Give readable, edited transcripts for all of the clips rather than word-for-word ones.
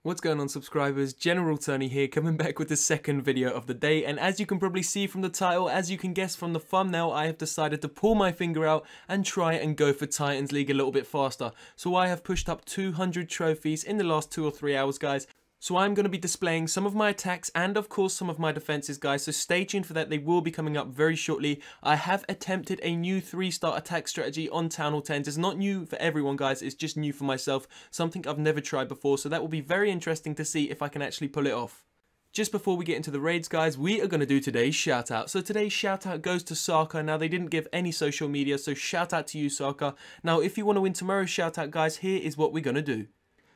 What's going on, subscribers? General Tony here, coming back with the second video of the day, and as you can probably see from the title, as you can guess from the thumbnail, I have decided to pull my finger out and try and go for Titans League a little bit faster. So I have pushed up 200 trophies in the last 2 or 3 hours, guys. So I'm going to be displaying some of my attacks and of course some of my defenses, guys, so stay tuned for that. They will be coming up very shortly. I have attempted a new 3-star attack strategy on Town Hall 10s. It's not new for everyone, guys, it's just new for myself, something I've never tried before, so that will be very interesting to see if I can actually pull it off. Just before we get into the raids, guys, we are going to do today's shout out. So today's shout out goes to Sarka. Now, they didn't give any social media, so shout out to you, Sarka. Now, if you want to win tomorrow's shout out, guys, here is what we're going to do.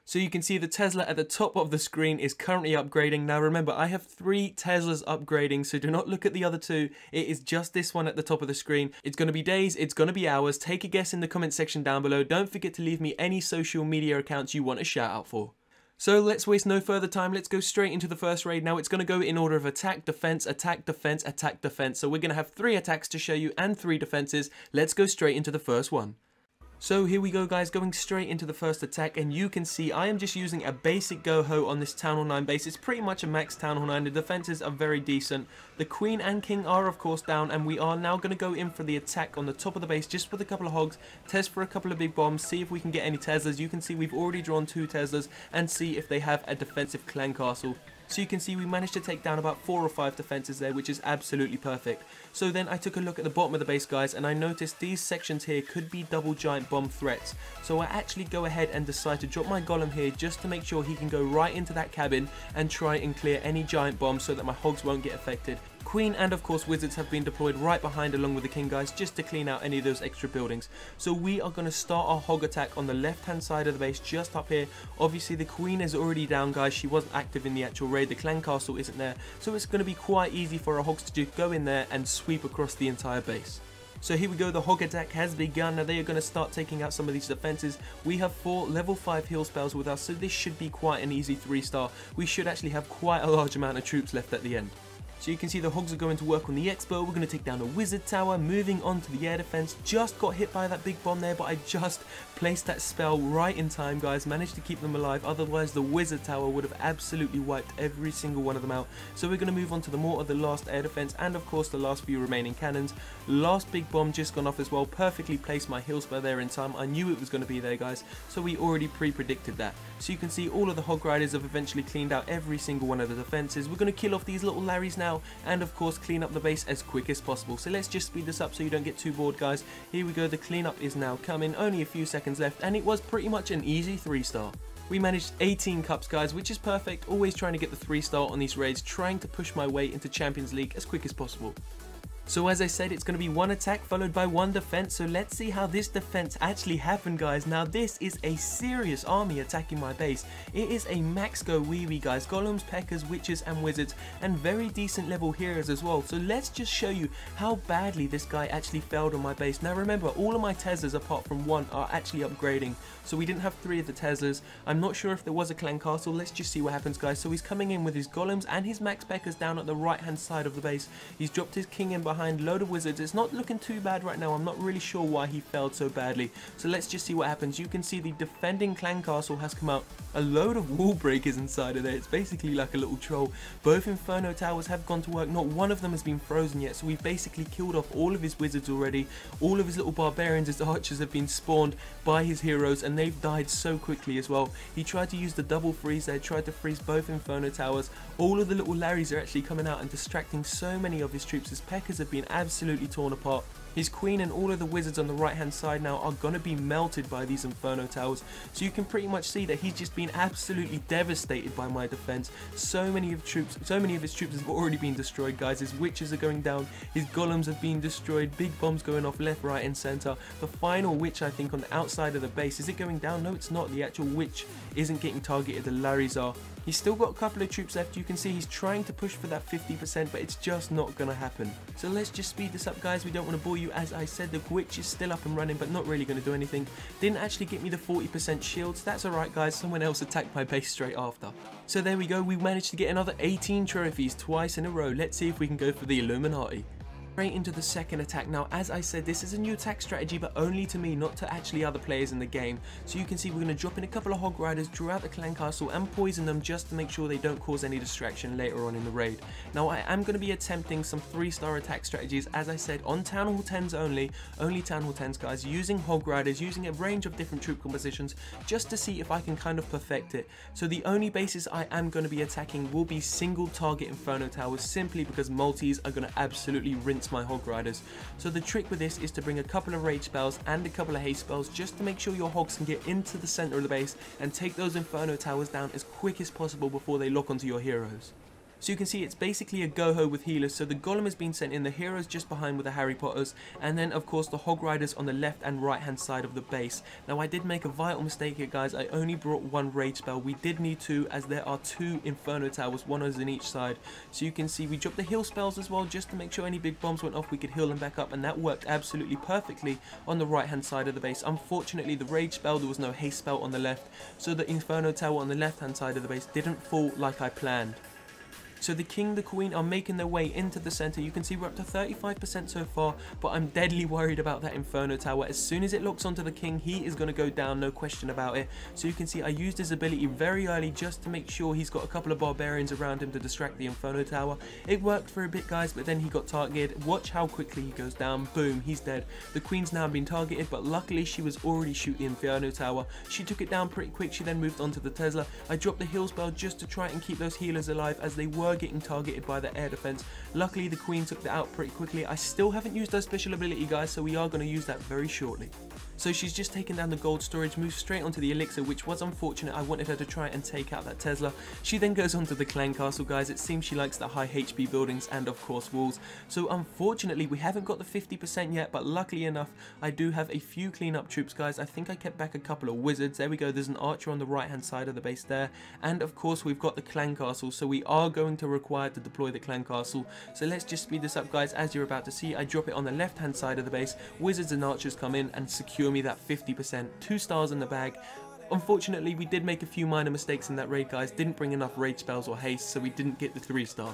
So you can see the Tesla at the top of the screen is currently upgrading. Now remember, I have 3 Teslas upgrading, so do not look at the other 2. It is just this one at the top of the screen. It's going to be days, it's going to be hours. Take a guess in the comment section down below. Don't forget to leave me any social media accounts you want a shout out for. So let's waste no further time, let's go straight into the first raid. Now it's going to go in order of attack, defense, attack, defense, attack, defense. So we're going to have 3 attacks to show you and 3 defenses. Let's go straight into the first one. So here we go, guys, going straight into the first attack, and you can see I am just using a basic goho on this Town Hall 9 base. It's pretty much a max Town Hall 9, the defenses are very decent. The Queen and King are of course down, and we are now going to go in for the attack on the top of the base just with a couple of hogs, test for a couple of big bombs, see if we can get any Teslas. You can see we've already drawn 2 Teslas, and see if they have a defensive clan castle. So you can see we managed to take down about 4 or 5 defenses there, which is absolutely perfect. So then I took a look at the bottom of the base, guys, and I noticed these sections here could be double giant bomb threats. So I actually go ahead and decide to drop my golem here just to make sure he can go right into that cabin and try and clear any giant bombs so that my hogs won't get affected. Queen and of course wizards have been deployed right behind along with the king, guys, just to clean out any of those extra buildings. So we are going to start our hog attack on the left hand side of the base, just up here. Obviously the queen is already down, guys, she wasn't active in the actual raid, the clan castle isn't there, so it's going to be quite easy for our hogs to just go in there and sweep across the entire base. So here we go, the hog attack has begun. Now they are going to start taking out some of these defenses. We have 4 level 5 heal spells with us, so this should be quite an easy 3-star. We should actually have quite a large amount of troops left at the end. So you can see the hogs are going to work on the expo. We're going to take down a wizard tower, moving on to the air defense. Just got hit by that big bomb there, but I just placed that spell right in time, guys. Managed to keep them alive, otherwise the wizard tower would have absolutely wiped every single one of them out. So we're going to move on to the mortar, the last air defense, and of course the last few remaining cannons. Last big bomb just gone off as well. Perfectly placed my heal spell there in time. I knew it was going to be there, guys, so we already pre-predicted that. So you can see all of the hog riders have eventually cleaned out every single one of the defenses. We're going to kill off these little Larrys now, and of course clean up the base as quick as possible. So let's just speed this up so you don't get too bored, guys. Here we go, the cleanup is now coming, only a few seconds left, and it was pretty much an easy 3-star. We managed 18 cups, guys, which is perfect. Always trying to get the 3-star on these raids, trying to push my way into Champions League as quick as possible. So as I said, it's going to be 1 attack followed by 1 defense, so let's see how this defense actually happened, guys. Now this is a serious army attacking my base. It is a max go wee, guys, golems, peckers, witches and wizards, and very decent level heroes as well. So let's just show you how badly this guy actually failed on my base. Now remember, all of my Teslas apart from 1 are actually upgrading, so we didn't have 3 of the Teslas. I'm not sure if there was a clan castle. Let's just see what happens, guys. So he's coming in with his golems and his max peckers down at the right hand side of the base. He's dropped his king in behind, load of wizards. It's not looking too bad right now. I'm not really sure why he failed so badly, so let's just see what happens. You can see the defending clan castle has come out, a load of wall breakers inside of there. It's basically like a little troll. Both inferno towers have gone to work, not one of them has been frozen yet, so we've basically killed off all of his wizards already. All of his little barbarians, his archers, have been spawned by his heroes, and they've died so quickly as well. He tried to use the double freeze there, tried to freeze both inferno towers. All of the little Larrys are actually coming out and distracting so many of his troops. His peckers have been absolutely torn apart. His queen and all of the wizards on the right hand side now are going to be melted by these inferno towers, so you can pretty much see that he's just been absolutely devastated by my defense. So many of his troops have already been destroyed, guys. His witches are going down, his golems have been destroyed, big bombs going off left, right and center. The final witch, I think, on the outside of the base, is it going down? No, it's not. The actual witch isn't getting targeted, the Larrys are. He's still got a couple of troops left. You can see he's trying to push for that 50%, but it's just not going to happen. So let's just speed this up, guys. We don't want to bore you. As I said, the witch is still up and running, but not really going to do anything. Didn't actually get me the 40% shields. That's alright, guys. Someone else attacked my base straight after. So there we go. We managed to get another 18 trophies twice in a row. Let's see if we can go for the Illuminati. Straight into the second attack. Now, as I said, this is a new attack strategy, but only to me, not to actually other players in the game. So you can see we're going to drop in a couple of Hog Riders, draw out the clan castle and poison them just to make sure they don't cause any distraction later on in the raid. Now, I am going to be attempting some 3-star attack strategies, as I said, on Town Hall 10s only Town Hall 10s guys, using Hog Riders, using a range of different troop compositions, just to see if I can kind of perfect it. So the only bases I am going to be attacking will be single target Inferno Towers, simply because multis are going to absolutely rinse my Hog Riders. So the trick with this is to bring a couple of rage spells and a couple of haste spells just to make sure your hogs can get into the center of the base and take those Inferno Towers down as quick as possible before they lock onto your heroes. So you can see it's basically a goho with healers, so the golem has been sent in, the heroes just behind with the Harry Potters, and then of course the Hog Riders on the left and right hand side of the base. Now I did make a vital mistake here guys, I only brought one rage spell, we did need two as there are two Inferno Towers, one is in each side. So you can see we dropped the heal spells as well just to make sure any big bombs went off we could heal them back up, and that worked absolutely perfectly on the right hand side of the base. Unfortunately the rage spell, there was no haste spell on the left, so the Inferno Tower on the left hand side of the base didn't fall like I planned. So the king, the queen are making their way into the center. You can see we're up to 35% so far, but I'm deadly worried about that Inferno Tower. As soon as it locks onto the king, he is going to go down, no question about it. So you can see I used his ability very early just to make sure he's got a couple of barbarians around him to distract the Inferno Tower. It worked for a bit guys, but then he got targeted. Watch how quickly he goes down. Boom, he's dead. The queen's now been targeted, but luckily she was already shooting the Inferno Tower. She took it down pretty quick. She then moved on to the Tesla. I dropped the heal spell just to try and keep those healers alive as they were getting targeted by the air defense. Luckily the queen took that out pretty quickly. I still haven't used her special ability guys, so we are going to use that very shortly. So she's just taken down the gold storage, moved straight onto the elixir, which was unfortunate. I wanted her to try and take out that Tesla. She then goes onto the clan castle guys. It seems she likes the high HP buildings and of course walls. So unfortunately we haven't got the 50% yet, but luckily enough I do have a few cleanup troops guys. I think I kept back a couple of wizards. There we go, there's an archer on the right hand side of the base there, and of course we've got the clan castle, so we are going to require to deploy the clan castle. So let's just speed this up guys. As you're about to see, I drop it on the left hand side of the base. Wizards and archers come in and secure me that 50%, 2 stars in the bag. Unfortunately we did make a few minor mistakes in that raid guys, didn't bring enough rage spells or haste, so we didn't get the 3-star.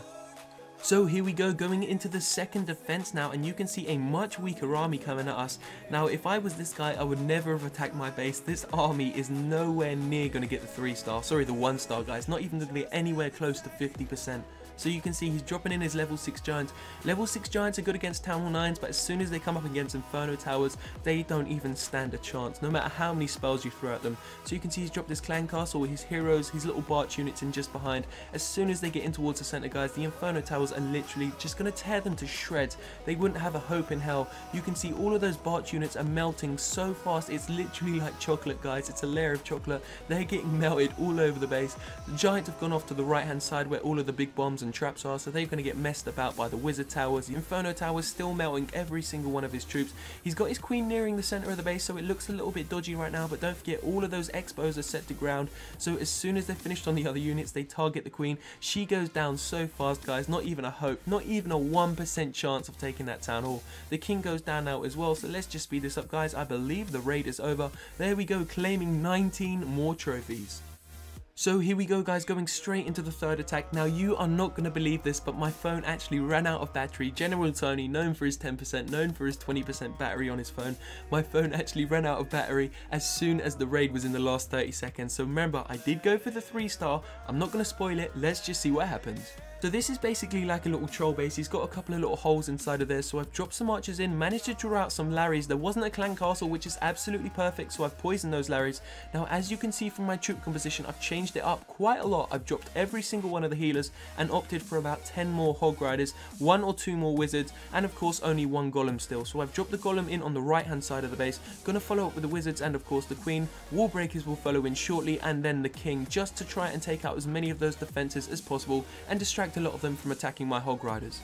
So here we go, going into the second defense now, and you can see a much weaker army coming at us. Now if I was this guy I would never have attacked my base. This army is nowhere near going to get the 3-star, sorry the 1-star guys, not even going to get anywhere close to 50%. So you can see he's dropping in his level 6 giants. Level 6 giants are good against Town Hall 9s, but as soon as they come up against Inferno Towers, they don't even stand a chance, no matter how many spells you throw at them. So you can see he's dropped his clan castle, his heroes, his little Barch units in just behind. As soon as they get in towards the center guys, the Inferno Towers are literally just going to tear them to shreds. They wouldn't have a hope in hell. You can see all of those Barch units are melting so fast, it's literally like chocolate guys. It's a layer of chocolate. They're getting melted all over the base. The giants have gone off to the right hand side where all of the big bombs and traps are, so they're going to get messed about by the wizard towers. The Inferno Tower is still melting every single one of his troops. He's got his queen nearing the center of the base, so it looks a little bit dodgy right now, but don't forget all of those expos are set to ground. So as soon as they're finished on the other units, they target the queen. She goes down so fast guys, not even a hope, not even a 1% chance of taking that town hall. The king goes down now as well, so let's just speed this up guys. I believe the raid is over. There we go, claiming 19 more trophies. So here we go guys, going straight into the third attack. Now you are not going to believe this, but my phone actually ran out of battery. General Tony, known for his 10%, known for his 20% battery on his phone, my phone actually ran out of battery as soon as the raid was in the last 30 seconds. So remember, I did go for the 3-star. I'm not going to spoil it, let's just see what happens. So this is basically like a little troll base. He's got a couple of little holes inside of there, so I've dropped some archers in, managed to draw out some Larrys. There wasn't a clan castle, which is absolutely perfect, so I've poisoned those Larrys. Now as you can see from my troop composition, I've changed it up quite a lot. I've dropped every single one of the healers and opted for about 10 more Hog Riders, 1 or 2 more wizards, and of course only 1 golem still. So I've dropped the golem in on the right hand side of the base, gonna follow up with the wizards and of course the queen. Wall breakers will follow in shortly, and then the king, just to try and take out as many of those defenses as possible and distract a lot of them from attacking my Hog Riders.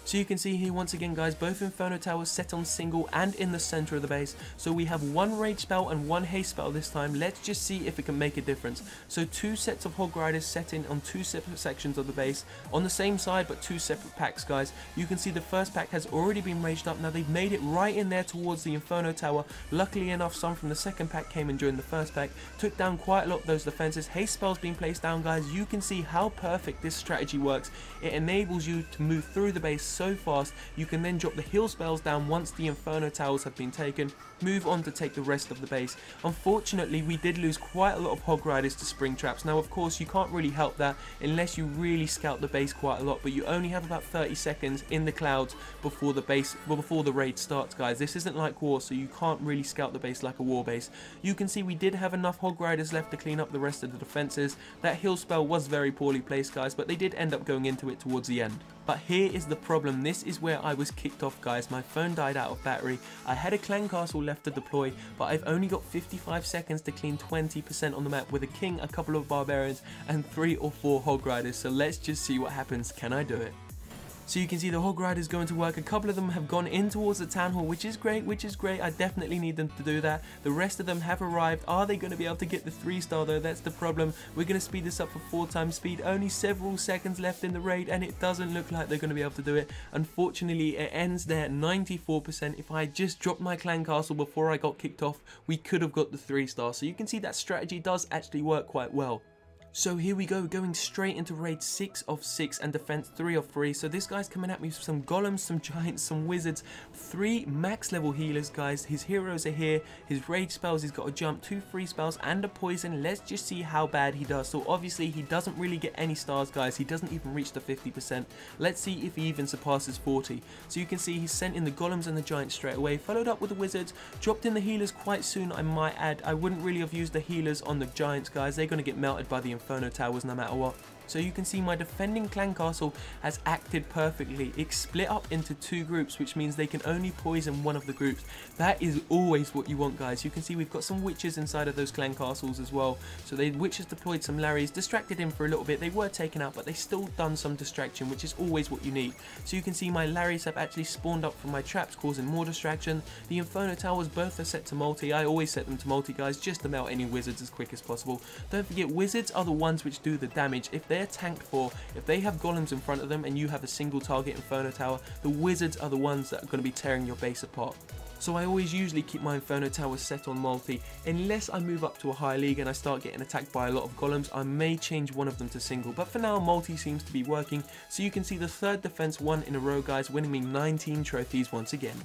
So you can see here once again guys, both Inferno Towers set on single and in the center of the base. So we have 1 rage spell and 1 haste spell this time. Let's just see if it can make a difference. So 2 sets of Hog Riders set in on 2 separate sections of the base on the same side, but 2 separate packs guys. You can see the first pack has already been raged up. Now they've made it right in there towards the Inferno Tower. Luckily enough, some from the second pack came in during the first pack, took down quite a lot of those defenses. Haste spells being placed down guys. You can see how perfect this strategy works. It enables you to move through the base so fast. You can then drop the heal spells down once the Inferno Towers have been taken, move on to take the rest of the base. Unfortunately, we did lose quite a lot of Hog Riders to Spring Traps. Now, of course, you can't really help that unless you really scout the base quite a lot, but you only have about 30 seconds in the clouds before the raid starts, guys. This isn't like war, so you can't really scout the base like a war base. You can see we did have enough Hog Riders left to clean up the rest of the defenses. That heal spell was very poorly placed, guys, but they did end up going into it towards the end. But here is the problem. This is where I was kicked off, guys. My phone died out of battery. I had a clan castle left to deploy, but I've only got 55 seconds to clean 20% on the map with a king, a couple of barbarians, and 3 or 4 Hog Riders. So let's just see what happens. Can I do it? So you can see the Hog Riders going to work. A couple of them have gone in towards the Town Hall, which is great, I definitely need them to do that. The rest of them have arrived. Are they going to be able to get the 3-star though? That's the problem. We're going to speed this up for 4 times speed. Only several seconds left in the raid, and it doesn't look like they're going to be able to do it. Unfortunately, it ends there, 94%. If I had just dropped my clan castle before I got kicked off, we could have got the 3-star. So you can see that strategy does actually work quite well. So here we go, going straight into raid 6 of 6 and defense 3 of 3. So this guy's coming at me with some golems, some giants, some wizards, 3 max level healers, guys. His heroes are here, his rage spells, he's got a jump, 2 free spells and a poison. Let's just see how bad he does. So obviously he doesn't really get any stars, guys. He doesn't even reach the 50%. Let's see if he even surpasses 40. So you can see he's sent in the golems and the giants straight away, followed up with the wizards, dropped in the healers quite soon, I might add. I wouldn't really have used the healers on the giants, guys. They're going to get melted by the Inferno Towers no matter what. So you can see my defending clan castle has acted perfectly. It's split up into 2 groups, which means they can only poison one of the groups. That is always what you want, guys. You can see we've got some witches inside of those clan castles as well. So the witches deployed some Larrys, distracted him for a little bit. They were taken out, but they still done some distraction, which is always what you need. So you can see my Larrys have actually spawned up from my traps, causing more distraction. The Inferno Towers both are set to multi. I always set them to multi, guys, just to melt any wizards as quick as possible. Don't forget, wizards are the ones which do the damage. If they're tanked for, if they have golems in front of them and you have a single target Inferno Tower, the wizards are the ones that are going to be tearing your base apart. So I always usually keep my Inferno Towers set on multi, unless I move up to a higher league and I start getting attacked by a lot of golems. I may change one of them to single, but for now multi seems to be working. So you can see the 3rd defense won in a row, guys, winning me 19 trophies once again.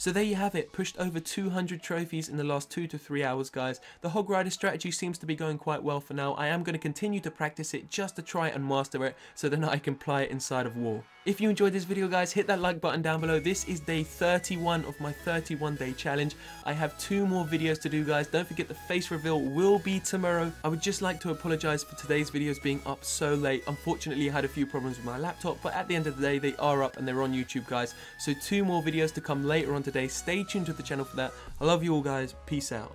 So there you have it, pushed over 200 trophies in the last 2 to 3 hours, guys. The Hog Rider strategy seems to be going quite well for now. I am going to continue to practice it just to try and master it so then I can apply it inside of war. If you enjoyed this video, guys, hit that like button down below. This is day 31 of my 31-day challenge. I have 2 more videos to do, guys. Don't forget the face reveal will be tomorrow. I would just like to apologize for today's videos being up so late. Unfortunately, I had a few problems with my laptop, but at the end of the day, they are up and they're on YouTube, guys. So 2 more videos to come later on today. Stay tuned to the channel for that. I love you all, guys. Peace out.